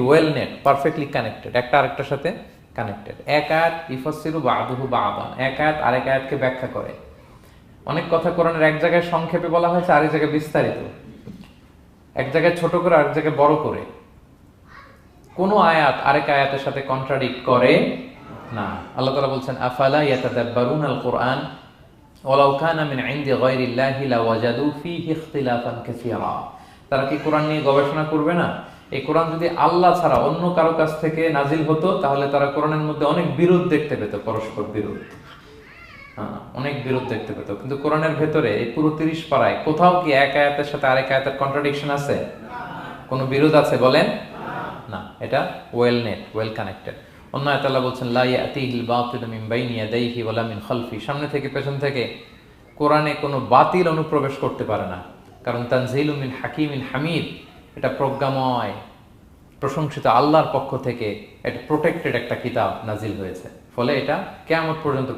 Well net, perfectly connected, একটা আরেকটার সাথে কানেক্টেড। এক আয়াত ইফাসসিরু বা'দুহু বা'দান, এক আয়াত আরেক আয়াতকে ব্যাখ্যা করে। অনেক কথা কোরআনের এক জায়গায় সংক্ষেপে বলা হয়েছে, আরেক জায়গায় বিস্তারিত, এক জায়গায় ছোট করে আরেক জায়গায় বড় করে। কোন আয়াত আরেক আয়াতের সাথে কন্ট্রাডিক্ট করে না। আল্লাহ তাআলা বলছেন আফালা ইয়াতাদাব্বারুনাল কুরআন ওয়ালাউ কানা মিন ইনদি গায়রিল্লাহি লাওয়াজাদু ফীহি ইখতিলাফান কাসীরা। তারা কি কোরআন নিয়ে গবেষণা করবে না? এই কোরআন যদি আল্লাহ ছাড়া অন্য কারো কাছ থেকে নাজিল হতো তাহলে তারা কোরআনের মধ্যে অনেক বিরোধ দেখতে পেত, পরস্পর বিরোধ, অনেক বিরোধ দেখতে পেত। কিন্তু কোরআনের ভেতরে এই পুরো 30 পারায় কোথাও কি এক আয়াতের সাথে আরেক আয়াতের কন্ট্রাডিকশন আছে? কোনো বিরোধ আছে বলেন? না, এটা ওয়েল নেট, ওয়েল কানেক্টেড। অন্য আয়াতে আল্লাহ বলছেন লা ইয়াতিহিল বাতিলু মিন বাইনি ইয়াদাইহি ওয়ালা মিন খালফি, সামনে থেকে পেছন থেকে কোরআনে কোনো বাতিল অনুপ্রবেশ করতে পারে না, কারণ তানজিলুম মিন হাকিমিন হামিদ, এটা প্রজ্ঞাময় প্রশংসিত আল্লাহর পক্ষ থেকে এটা প্রোটেক্টেড একটা কিতাব নাজিল হয়েছে, ফলে এটা কিয়ামত পর্যন্ত